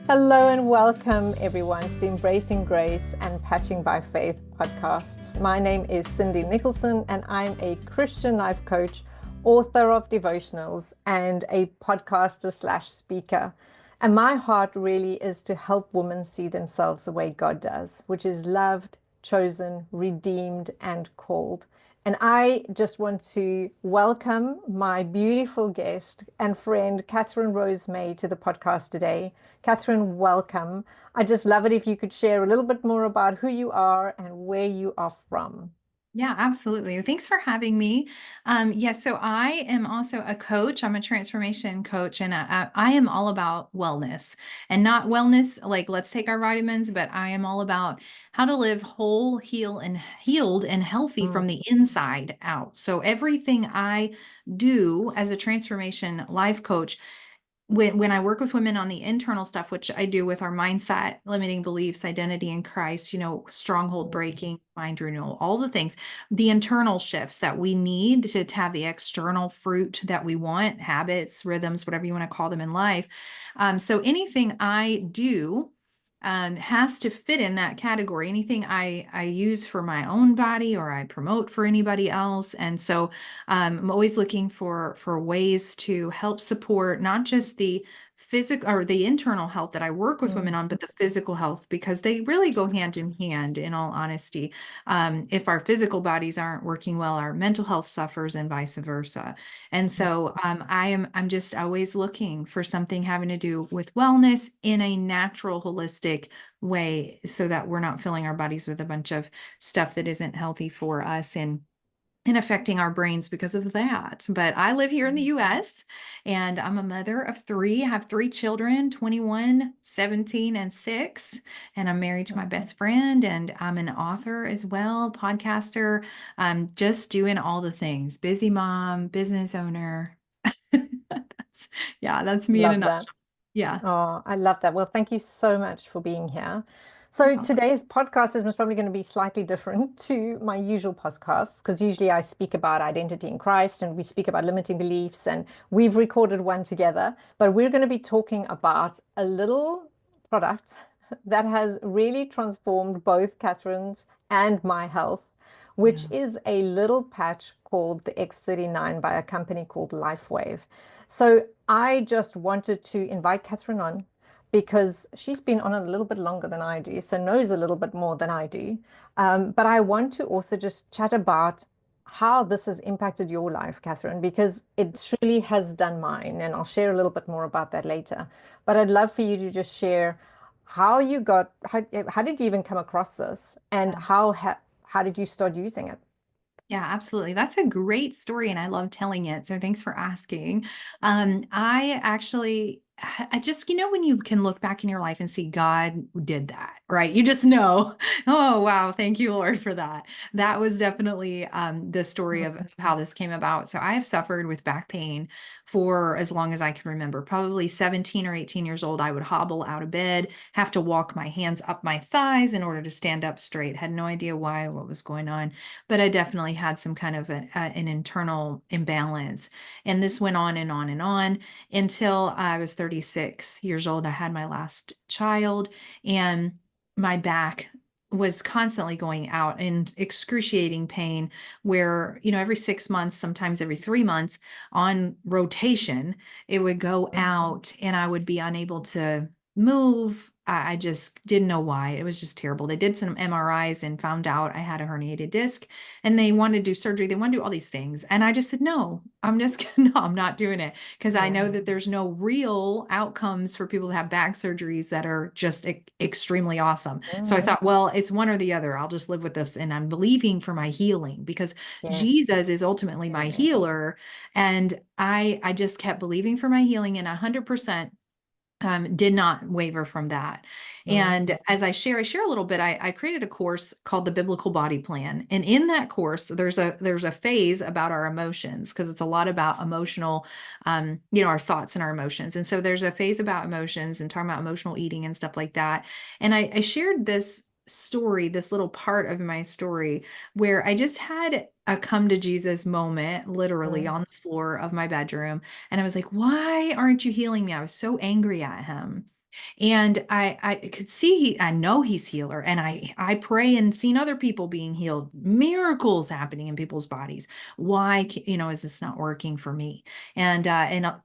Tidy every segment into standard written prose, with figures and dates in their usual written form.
Hello and welcome everyone to the Embracing Grace and Patching by Faith podcasts. My name is Cindy Nicholson and I'm a Christian life coach, author of devotionals, and a podcaster slash speaker. And my heart really is to help women see themselves the way God does, which is loved, chosen, redeemed, and called. And I just want to welcome my beautiful guest and friend, Kathryn Rose May, to the podcast today. Kathryn, welcome. I just love it if you could share a little bit more about who you are and where you are from. Yeah, absolutely. Thanks for having me. Yes, so I am also a coach. I'm a transformation coach, and I am all about wellness and not wellness like let's take our vitamins, but I am all about how to live whole, healed and healthy from Mm, the inside out. So everything I do as a transformation life coach when I work with women on the internal stuff, which I do with our mindset, limiting beliefs, identity in Christ, stronghold mm, breaking, mind renewal, all the things, the internal shifts that we need to have the external fruit that we want, habits, rhythms, whatever you want to call them in life. So anything I do has to fit in that category. Anything I use for my own body or I promote for anybody else. And so I'm always looking for ways to help support not just the physical or the internal health that I work with women mm. on, but the physical health, because they really go hand in hand, in all honesty. If our physical bodies aren't working well, our mental health suffers and vice versa. And so I'm just always looking for something having to do with wellness in a natural, holistic way so that we're not filling our bodies with a bunch of stuff that isn't healthy for us and affecting our brains because of that. But I live here in the US and I'm a mother of three. I have three children, 21, 17, and 6. And I'm married to my best friend and I'm an author as well, podcaster. I'm just doing all the things. Busy mom, business owner. That's me in a Love that. nutshell. Yeah. Oh, I love that. Well, thank you so much for being here. So today's podcast is most probably going to be slightly different to my usual podcasts because usually I speak about identity in Christ and we speak about limiting beliefs and we've recorded one together, but we're going to be talking about a little product that has really transformed both Kathryn's and my health, which Yeah. is a little patch called the X39 by a company called Lifewave. So I just wanted to invite Kathryn on because she's been on a little bit longer than I do, so knows a little bit more than I do. But I want to also just chat about how this has impacted your life, Kathryn, because it truly has done mine, and I'll share a little bit more about that later. But I'd love for you to just share how did you even come across this, and how did you start using it? Yeah, absolutely. That's a great story, and I love telling it. So thanks for asking. I actually, I just, when you can look back in your life and see God did that, right? You just know, oh, wow, thank you, Lord, for that. That was definitely the story of how this came about. So I have suffered with back pain for as long as I can remember. Probably 17 or 18 years old, I would hobble out of bed, have to walk my hands up my thighs in order to stand up straight. Had no idea why, what was going on, but I definitely had some kind of an internal imbalance. And this went on and on and on until I was 36 years old. I had my last child, and my back was constantly going out in excruciating pain where, every 6 months, sometimes every 3 months on rotation, it would go out and I would be unable to move. I just didn't know why. It was just terrible. They did some MRIs and found out I had a herniated disc and they wanted to do surgery. They want to do all these things. And I just said, no, no, I'm not doing it because I Yeah. know that there's no real outcomes for people that have back surgeries that are just extremely awesome. So I Mm, thought, well, it's one or the other. I'll just live with this. And I'm believing for my healing because yes. Jesus is ultimately my healer. And I just kept believing for my healing and 100% did not waver from that. Mm, And as I share a little bit. I created a course called the Biblical Body Plan, and in that course, there's a phase about our emotions because it's a lot about emotional, our thoughts and our emotions. And so there's a phase about emotions and talking about emotional eating and stuff like that. And I shared this story, this little part of my story, where I just had a come to Jesus moment, literally mm, on the floor of my bedroom and I was like, why aren't you healing me? I was so angry at him. And I could see I know he's healer, and I pray and seen other people being healed, miracles happening in people's bodies. Why, is this not working for me? And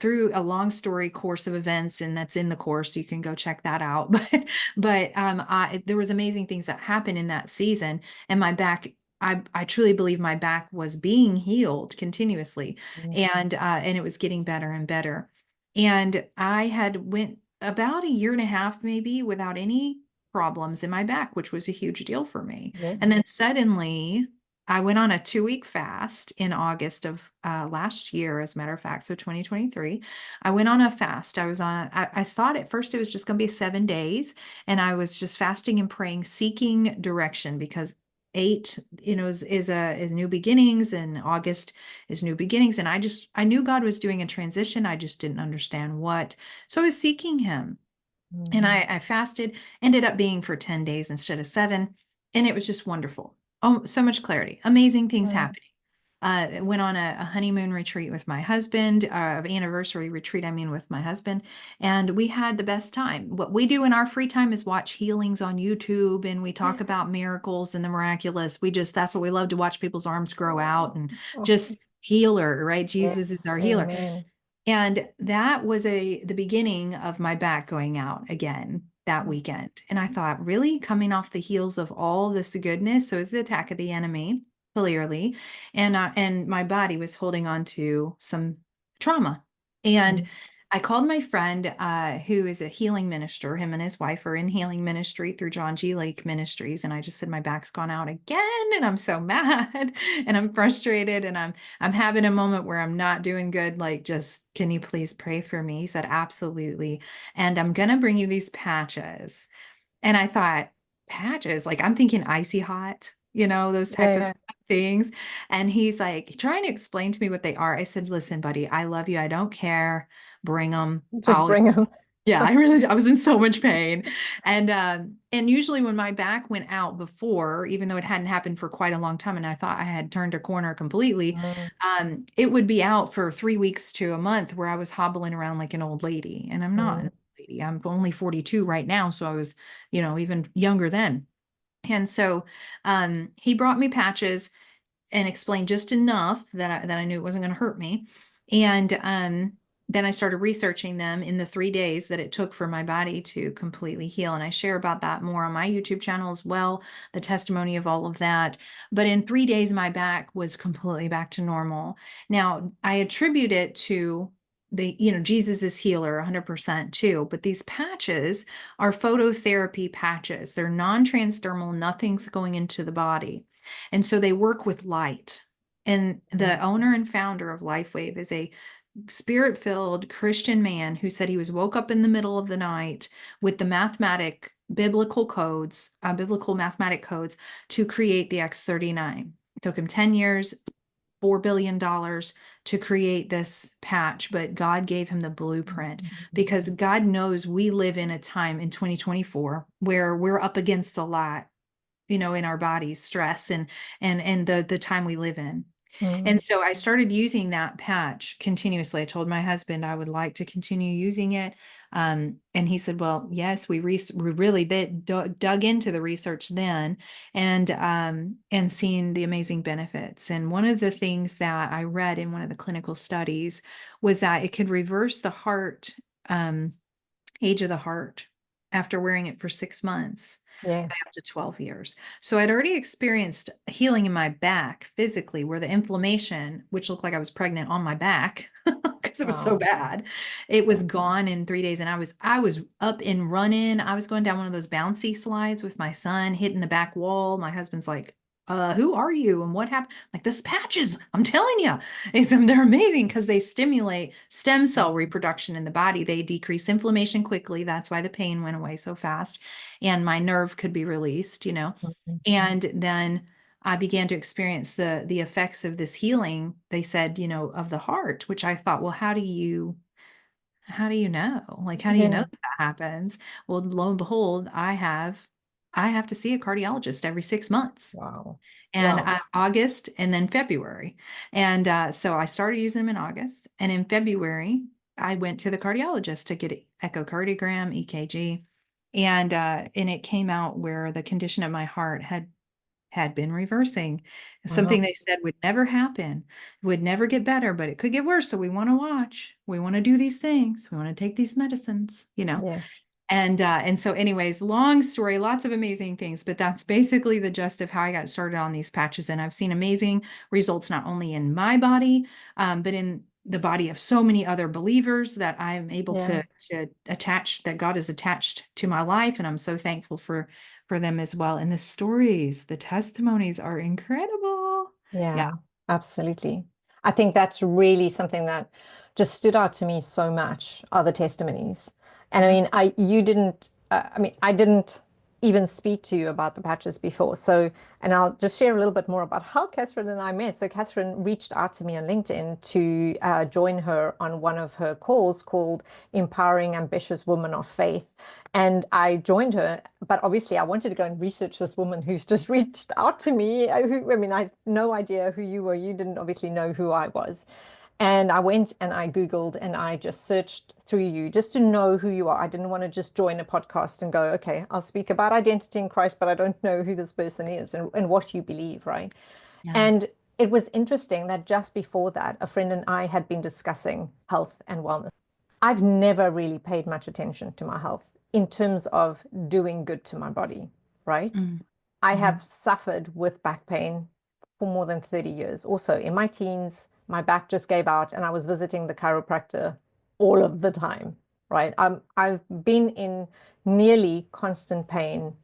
through a long story course of events, and that's in the course, you can go check that out. But there was amazing things that happened in that season, and my back. I truly believe my back was being healed continuously, and it was getting better and better. And I had went about a year and a half maybe without any problems in my back, which was a huge deal for me. Yes. And then suddenly I went on a 2-week fast in August of last year, as a matter of fact. So 2023, I went on a fast. I thought at first it was just going to be 7 days. And I was just fasting and praying, seeking direction, because eight, is new beginnings, and August is new beginnings. And I knew God was doing a transition. I just didn't understand what. So I was seeking him, and I fasted, ended up being for 10 days instead of 7. And it was just wonderful. Oh, so much clarity, amazing things happening. Went on a honeymoon retreat with my husband, anniversary retreat, I mean, with my husband, and we had the best time. What we do in our free time is watch healings on YouTube, and we talk about miracles and the miraculous. That's what we love, to watch people's arms grow out and Oh, just healer, right? Jesus is yes. our healer. Amen. And that was the beginning of my back going out again that weekend. And I thought, really, coming off the heels of all this goodness? So it's the attack of the enemy, clearly. And my body was holding on to some trauma. And I called my friend, who is a healing minister. Him and his wife are in healing ministry through John G. Lake Ministries. And I just said, my back's gone out again, and I'm so mad, and I'm frustrated, and I'm having a moment where I'm not doing good. Like, just, can you please pray for me? He said, absolutely. And I'm going to bring you these patches. And I thought, patches, like, I'm thinking icy hot, those type of Yeah. things. And he's like trying to explain to me what they are. I said, listen, buddy, I love you. I don't care. Bring them. Just bring them. Yeah, I was in so much pain. And usually when my back went out before, even though it hadn't happened for quite a long time, and I thought I had turned a corner completely, it would be out for 3 weeks to a month, where I was hobbling around like an old lady. And I'm not an old lady. I'm only 42 right now. So I was, even younger then. And so he brought me patches and explained just enough that I knew it wasn't going to hurt me. And then I started researching them in the 3 days that it took for my body to completely heal. And I share about that more on my YouTube channel as well, the testimony of all of that. But in 3 days, my back was completely back to normal. Now, I attribute it to Jesus is healer 100% too. But these patches are phototherapy patches. They're non-transdermal, nothing's going into the body. And so they work with light. And the owner and founder of Lifewave is a spirit-filled Christian man who said he was woke up in the middle of the night with the biblical mathematic codes to create the X39. It took him 10 years, $4 billion to create this patch, but God gave him the blueprint, because God knows we live in a time in 2024 where we're up against a lot, in our bodies, stress and the time we live in. And so I started using that patch continuously. I told my husband I would like to continue using it. And he said, well, yes, we really dug into the research then, and seeing the amazing benefits. And one of the things that I read in one of the clinical studies was that it could reverse the heart, age of the heart, after wearing it for 6 months. Yes. Up to 12 years. So I'd already experienced healing in my back physically, where the inflammation, which looked like I was pregnant on my back because it was so bad, it was gone in 3 days. And I was up and running. I was going down one of those bouncy slides with my son, hitting the back wall. My husband's like, who are you and what happened? Like, this patches, I'm telling you. They're amazing because they stimulate stem cell reproduction in the body. They decrease inflammation quickly. That's why the pain went away so fast, and my nerve could be released, And then I began to experience the effects of this healing, they said, of the heart, which I thought, well, how do you know? Like, how do you know that happens? Well, lo and behold, I have to see a cardiologist every 6 months. Wow. And August and then February. And so I started using them in August. And in February, I went to the cardiologist to get an echocardiogram, EKG, and it came out where the condition of my heart had been reversing. Wow. Something they said would never happen, would never get better, but it could get worse. So we want to watch. We want to do these things. We want to take these medicines, you know. Yes. And so anyways, long story, lots of amazing things, but that's basically the gist of how I got started on these patches. And I've seen amazing results, not only in my body, but in the body of so many other believers that I'm able Yeah. to attach, that God has attached to my life. And I'm so thankful for them as well. And the stories, the testimonies are incredible. Yeah. Yeah, absolutely. I think that's really something that just stood out to me so much are the testimonies. And I Yeah. mean, I didn't even speak to you about the patches before. So, and I'll just share a little bit more about how Kathryn and I met. So, Kathryn reached out to me on LinkedIn to join her on one of her calls called Empowering Ambitious Women of Faith. And I joined her, but obviously I wanted to go and research this woman who's just reached out to me. I mean, I had no idea who you were. You didn't obviously know who I was. And I went and I Googled and I just searched through you just to know who you are. I didn't want to just join a podcast and go, okay, I'll speak about identity in Christ, but I don't know who this person is and what you believe, right? Yeah. And it was interesting that just before that, a friend and I had been discussing health and wellness. I've never really paid much attention to my health in terms of doing good to my body, right? Mm. I Mhm. have suffered with back pain for more than 30 years. Also, in my teens, my back just gave out and I was visiting the chiropractor all of the time, right? I've been in nearly constant pain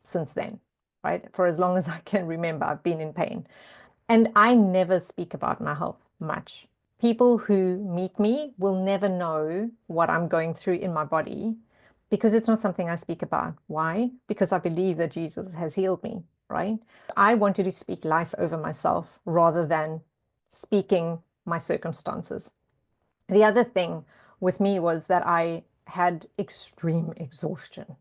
since then, right? For as long as I can remember, I've been in pain. And I never speak about my health much. People who meet me will never know what I'm going through in my body because it's not something I speak about. Why? Because I believe that Jesus has healed me, right? I wanted to speak life over myself rather than speaking my circumstances. The other thing with me was that I had extreme exhaustion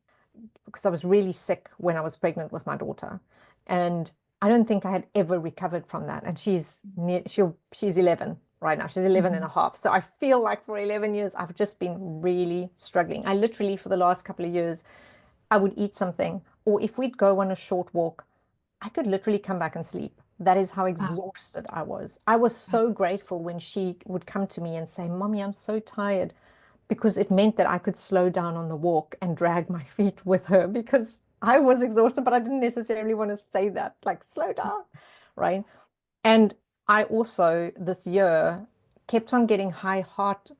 because I was really sick when I was pregnant with my daughter. And I don't think I had ever recovered from that. And she's 11 right now. She's 11 and Mhm. a half. So I feel like for 11 years, I've just been really struggling. I literally, for the last couple of years, I would eat something, or if we'd go on a short walk, I could literally come back and sleep. That is how Wow. exhausted I was. I was so grateful when she would come to me and say, Mommy, I'm so tired, because it meant that I could slow down on the walk and drag my feet with her because I was exhausted, but I didn't necessarily want to say that, like, slow down, right? And I also this year kept on getting high heart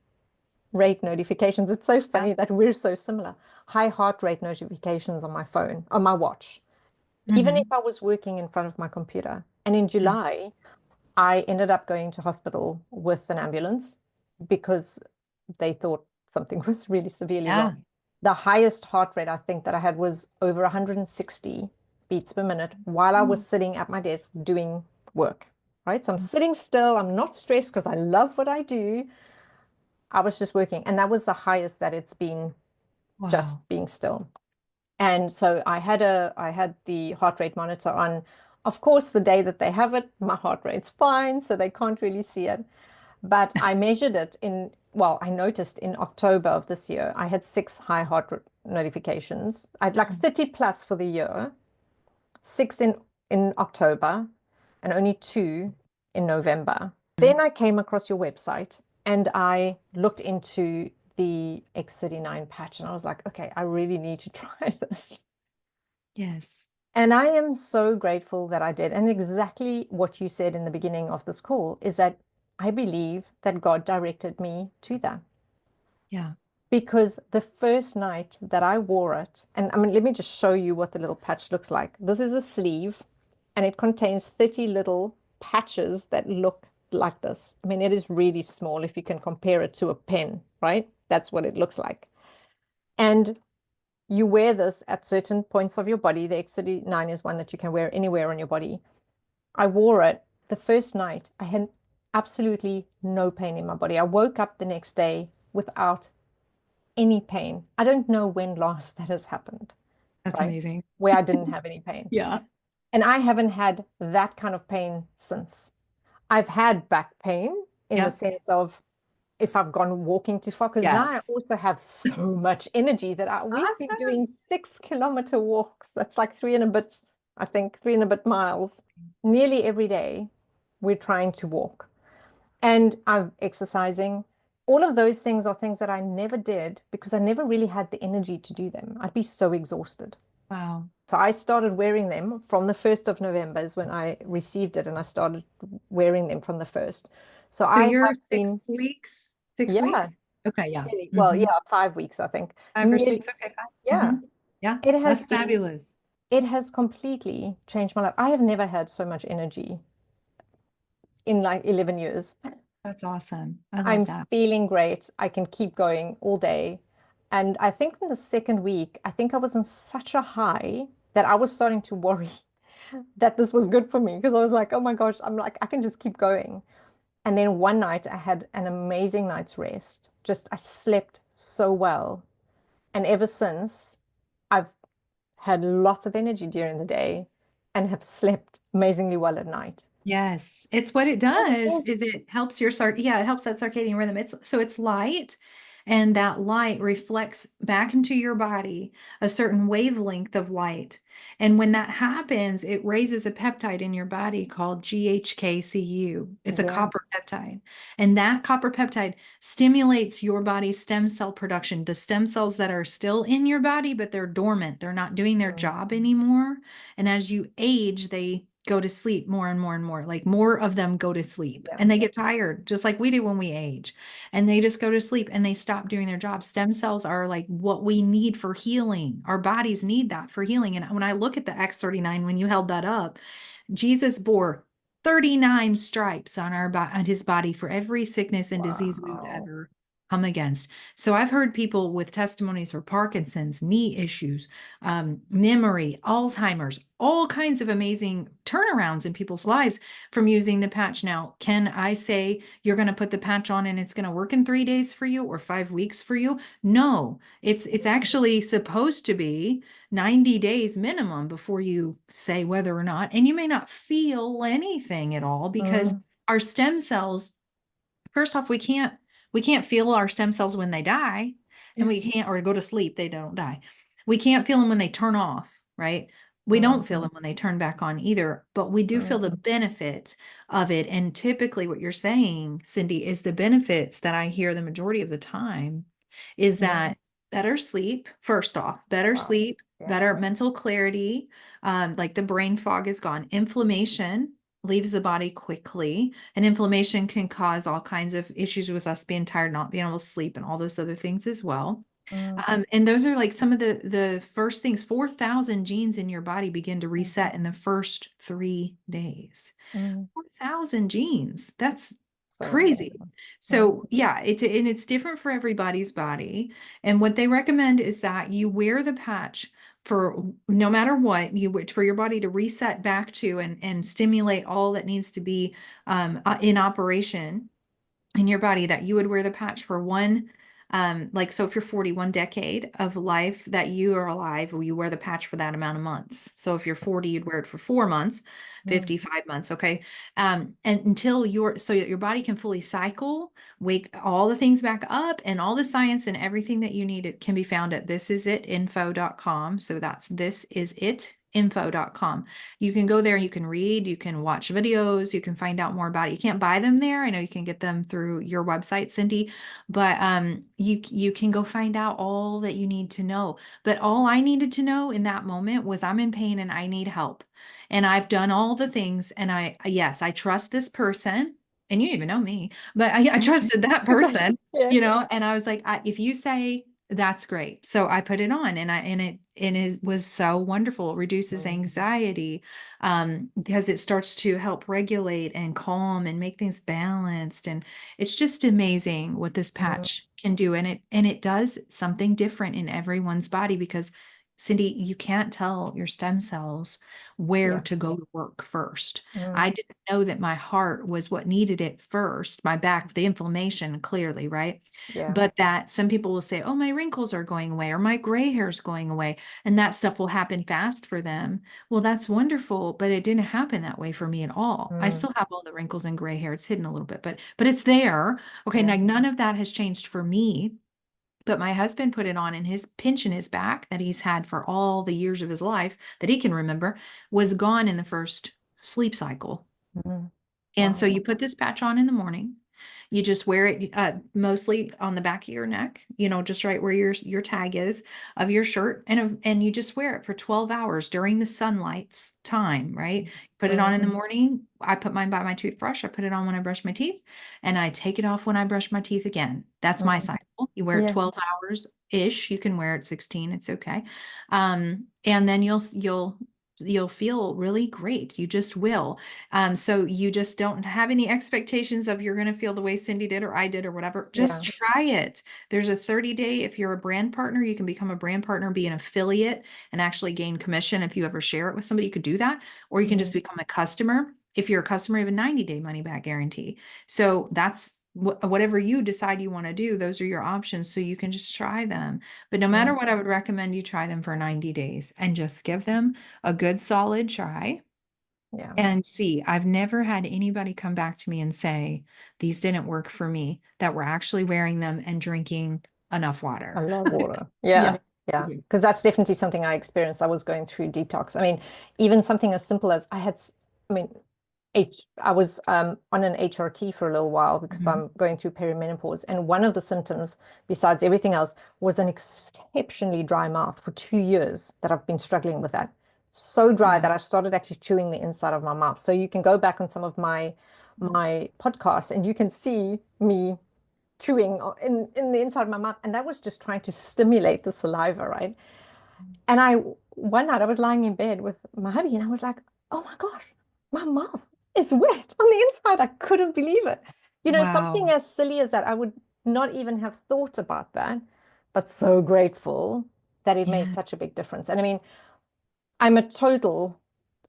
rate notifications. It's so Yeah. funny that we're so similar. High heart rate notifications on my phone, on my watch, even if Mhm. I was working in front of my computer. And in Yeah. July, I ended up going to hospital with an ambulance because they thought something was really severely wrong. Yeah. The highest heart rate I think that I had was over 160 beats per minute while I was Mm. sitting at my desk doing work, right? So I'm sitting still, I'm not stressed because I love what I do. I was just working, and that was the highest that it's been Wow. just being still. And so I had the heart rate monitor on. Of course, the day that they have it, my heart rate's fine, so they can't really see it. But I measured it I noticed in October of this year, I had six high notifications. I had like 30 plus for the year, six in October, and only two in November. Mhm. Then I came across your website and I looked into the X39 patch and I was like, okay, I really need to try this. Yes. And I am so grateful that I did. And exactly what you said in the beginning of this call is that I believe that God directed me to that. Yeah. Because the first night that I wore it, and I mean, let me just show you what the little patch looks like. This is a sleeve, and it contains 30 little patches that look like this. I mean, it is really small if you can compare it to a pen, right? That's what it looks like. And you wear this at certain points of your body. The X39 is one that you can wear anywhere on your body. I wore it the first night. I had absolutely no pain in my body. I woke up the next day without any pain. I don't know when last that has happened, That's right? amazing. Where I didn't have any pain. Yeah. And I haven't had that kind of pain since. I've had back pain in the Yep. sense of if I've gone walking too far, because now I Yes. also have so much energy that we've been Awesome. doing 6 kilometer walks. That's like three and a bit, I think, three and a bit miles nearly every day. We're trying to walk. And I'm exercising. All of those things are things that I never did because I never really had the energy to do them. I'd be so exhausted. Wow. So I started wearing them from the 1st of November is when I received it, and I started wearing them from the 1st. So So I you're have six been, weeks? 6 weeks? yeah, Okay, yeah. well, Hmm. yeah, 5 weeks, I think. 5 or 6. Nearly, Okay, 5. yeah, Yeah, it has that's been, fabulous. it has completely changed my life. I have never had so much energy in like 11 years. That's awesome. I love I'm that. feeling great. I can keep going all day. And I think in the second week, I think I was in such a high that I was starting to worry that this was good for me because I was like, oh my gosh, I'm like, I can just keep going. And then one night I had an amazing night's rest. Just I slept so well. And ever since, I've had lots of energy during the day and have slept amazingly well at night. Yes, it's what it Oh, does is yes. it helps your yeah, it helps that circadian rhythm. It's light, and that light reflects back into your body a certain wavelength of light. And when that happens, it raises a peptide in your body called GHKCU. It's a Yeah. copper peptide. And that copper peptide stimulates your body's stem cell production, the stem cells that are still in your body, but they're dormant. They're not doing their Mm. job anymore. And as you age, they go to sleep more and more and more. Like more of them go to sleep Yeah. and they get tired, just like we do when we age. And they just go to sleep and they stop doing their job. Stem cells are like what we need for healing. Our bodies need that for healing. And when I look at the X39, when you held that up, Jesus bore 39 stripes on on his body for every sickness and disease we would Wow. ever come against. So I've heard people with testimonies for Parkinson's, knee issues, memory, Alzheimer's, all kinds of amazing turnarounds in people's lives from using the patch. Now, can I say you're going to put the patch on and it's going to work in 3 days for you or 5 weeks for you? No, it's actually supposed to be 90 days minimum before you say whether or not, and you may not feel anything at all because Mm. our stem cells, first off, we can't feel our stem cells when they die, and Yeah. we can't, or go to sleep, they don't die. We can't feel them when they turn off, right? We don't Mm. feel them when they turn back on either, but we do feel the Mm. benefits of it. And typically what you're saying, Cindy, is the benefits that I hear the majority of the time is Mm. that better sleep, first off, better Wow. sleep, Yeah. better mental clarity, like the brain fog is gone, inflammation leaves the body quickly, and inflammation can cause all kinds of issues with us being tired, not being able to sleep, and all those other things as well. Mm. And those are like some of the first things. 4,000 genes in your body begin to reset in the first 3 days. Mm. 4,000 genes. That's So crazy. amazing. Mm. So yeah, it's different for everybody's body. And what they recommend is that you wear the patch for no matter what you for your body to reset back to and stimulate all that needs to be in operation in your body, that you would wear the patch for one, like, so if you're 40, 1 decade of life that you are alive, you wear the patch for that amount of months. So if you're 40, you'd wear it for 4 months, Mm. 55 months. Okay. And until so that your body can fully cycle, wake all the things back up, and all the science and everything that you need, it can be found at thisisitinfo.com. So that's thisisitinfo.com. You can go there and you can read, you can watch videos, you can find out more about it. You can't buy them there. I know you can get them through your website, Cindy, but you can go find out all that you need to know. But all I needed to know in that moment was I'm in pain and I need help. And I've done all the things, and yes, I trust this person. And you even know me, but I trusted that Exactly. person, Yeah. and I was like, if you say that's great. So I put it on, and it was so wonderful. It reduces Mm. anxiety, because it starts to help regulate and calm and make things balanced. And it's just amazing what this Mm. patch can do. And it does something different in everyone's body because Cindy, you can't tell your stem cells where Yeah. to go to work first. I Mm, didn't know that my heart was what needed it first, my back, the inflammation, clearly, right? yeah. But that some people will say, oh, my wrinkles are going away or my gray hair is going away. And that stuff will happen fast for them. Well, that's wonderful, but it didn't happen that way for me at all. I Mm, still have all the wrinkles and gray hair. It's hidden a little bit, but it's there. Okay, yeah. now none of that has changed for me. But my husband put it on, and his pinch in his back that he's had for all the years of his life that he can remember was gone in the first sleep cycle. Mm, And so wow. you put this patch on in the morning. You just wear it mostly on the back of your neck, just right where your tag is of your shirt, and you just wear it for 12 hours during the sunlight's time, right? Put it on in the Mm, morning. I put mine by my toothbrush. I put it on when I brush my teeth, and I take it off when I brush my teeth again. That's my mm, cycle. You wear it yeah. 12 hours ish. You can wear it 16. It's okay. And then you'll feel really great. You just will. So you just don't have any expectations of you're going to feel the way Cindy did or I did or whatever. Just Yeah. try it. There's a 30-day. If you're a brand partner, you can become a brand partner, be an affiliate, and actually gain commission. If you ever share it with somebody, you could do that. Or you can just Mm, become a customer. If you're a customer, you have a 90-day money back guarantee. So that's whatever you decide you want to do, those are your options. So you can just try them. But no matter mm, what, I would recommend you try them for 90 days and just give them a good solid try yeah. and see. I've never had anybody come back to me and say, these didn't work for me, that were actually wearing them and drinking enough A water. lot of water. Yeah. Yeah. Yeah. Because that's definitely something I experienced. I was going through detox. I mean, even something as simple as I mean, I was on an HRT for a little while because Mhm. I'm going through perimenopause. And one of the symptoms, besides everything else, was an exceptionally dry mouth for 2 years that I've been struggling with that. So dry Yeah. that I started actually chewing the inside of my mouth. So you can go back on some of my podcasts and you can see me chewing in the inside of my mouth. And that was just trying to stimulate the saliva, right? And one night I was lying in bed with my hubby and I was like, oh my gosh, my mouth is wet on the inside. I couldn't believe it. Something Wow. as silly as that, I would not even have thought about that, but so grateful that it made Yeah. such a big difference. And I mean, I'm a total,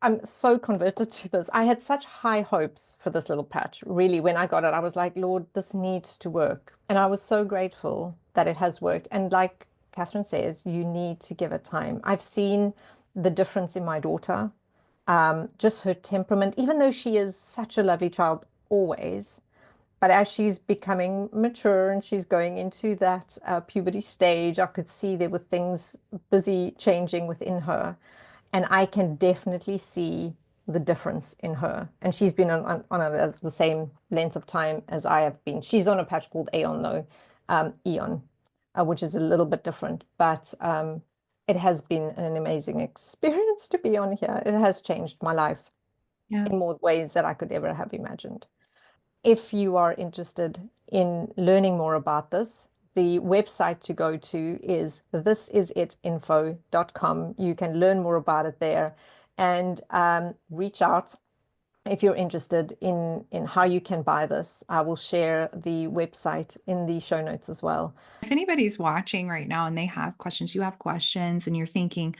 I'm so converted to this. I had such high hopes for this little patch. Really, when I got it, I was like, Lord, this needs to work. And I was so grateful that it has worked. And like Kathryn says, you need to give it time. I've seen the difference in my daughter, just her temperament, even though she is such a lovely child always. But as she's becoming mature and she's going into that puberty stage, I could see there were things busy changing within her. And I can definitely see the difference in her. And she's been on the same length of time as I have been. She's on a patch called Aeon, though, Eon, which is a little bit different. But it has been an amazing experience to be on here. It has changed my life Yeah. in more ways that I could ever have imagined. If you are interested in learning more about this, the website to go to is thisisitinfo.com. You can learn more about it there and reach out if you're interested in how you can buy this. I will share the website in the show notes as well. If anybody's watching right now and they have questions, you have questions and you're thinking,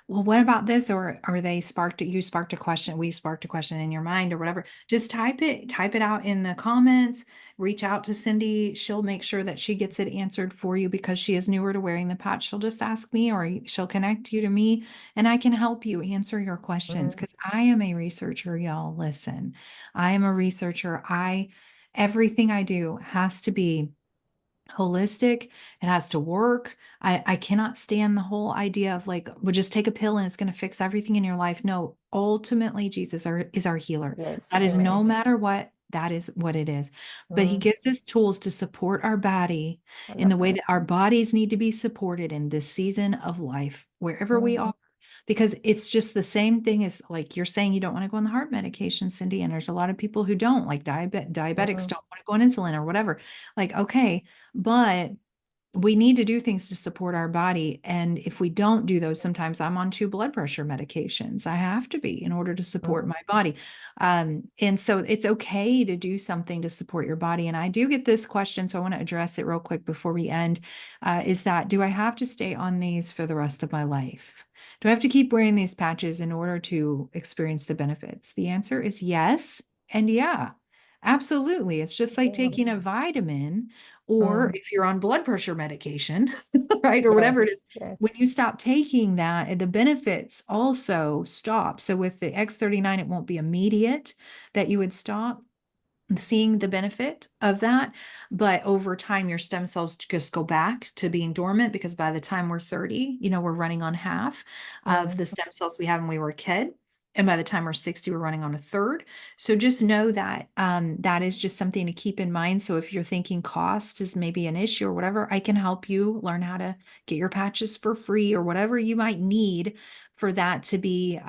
well, what about this? Or you sparked a question, we sparked a question in your mind or whatever. Just type it out in the comments, reach out to Cindy. She'll make sure that she gets it answered for you because she is newer to wearing the patch. She'll just ask me or she'll connect you to me and I can help you answer your questions Mm, because I am a researcher, y'all. Listen, I am a researcher. Everything I do has to be holistic. It has to work. I cannot stand the whole idea of like, well, just take a pill and it's going to fix everything in your life. No, ultimately, is our healer. yes, That is no amen. matter what, that is what it is. But he Mm, gives us tools to support our body I in love the way that. that our bodies need to be supported in this season of life, wherever we Mm, are. Because it's just the same thing as like you're saying, you don't want to go on the heart medication, Cindy. And there's a lot of people who don't, like diabetics mm, don't want to go on insulin or whatever. Like, okay, but we need to do things to support our body. And if we don't do those, sometimes I'm on 2 blood pressure medications. I have to be in order to support my body. And so it's okay to do something to support your body. And I do get this question, so I want to address it real quick before we end, is that, do I have to stay on these for the rest of my life? Do I have to keep wearing these patches in order to experience the benefits? The answer is yes. And yeah, absolutely. It's just like taking a vitamin, or Mm. if you're on blood pressure medication, right, or whatever it Yes, is, yes. when you stop taking that, the benefits also stop. So with the X39, it won't be immediate that you would stop seeing the benefit of that, but over time your stem cells just go back to being dormant, because by the time we're 30, we're running on half of Mm. the stem cells we had when we were a kid, and by the time we're 60, we're running on a third. So just know that that is just something to keep in mind. So if you're thinking cost is maybe an issue or whatever, I can help you learn how to get your patches for free, or whatever you might need for that to be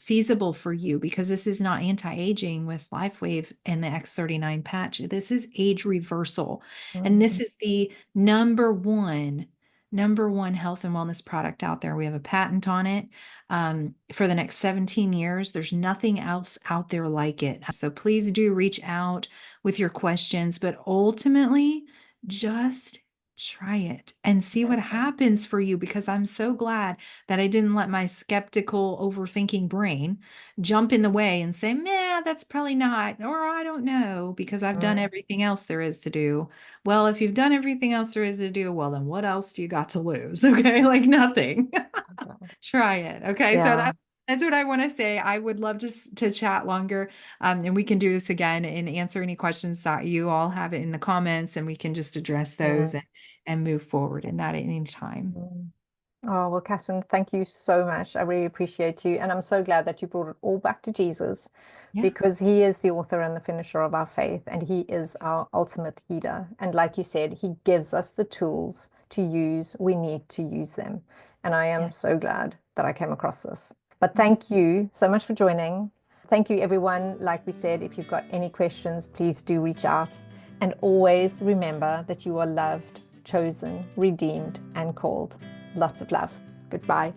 feasible for you, because this is not anti-aging with Lifewave and the X39 patch. This is age reversal. And this Mm. is the number one health and wellness product out there. We have a patent on it for the next 17 years. There's nothing else out there like it. So please do reach out with your questions, but ultimately just try it and see what happens for you, because I'm so glad that I didn't let my skeptical, overthinking brain jump in the way and say, man, that's probably not, or I don't know, because I've done Mm. everything else there is to do. Well, if you've done everything else there is to do, well, then what else do you got to lose? Okay. Like nothing. Try it. Okay. So Yeah. that's what I want to say. I would love to chat longer. And we can do this again and answer any questions that you all have in the comments, and we can just address those Mm. and move forward in that at any time. Mm. Oh, well, Kathryn, thank you so much. I really appreciate you. And I'm so glad that you brought it all back to Jesus, Yeah. because he is the author and the finisher of our faith, and he is our ultimate healer. And like you said, he gives us the tools to use. We need to use them. And I am Yeah. so glad that I came across this. But Yeah. thank you so much for joining. Thank you, everyone. Like we said, if you've got any questions, please do reach out. And always remember that you are loved, chosen, redeemed, and called. Lots of love. Goodbye.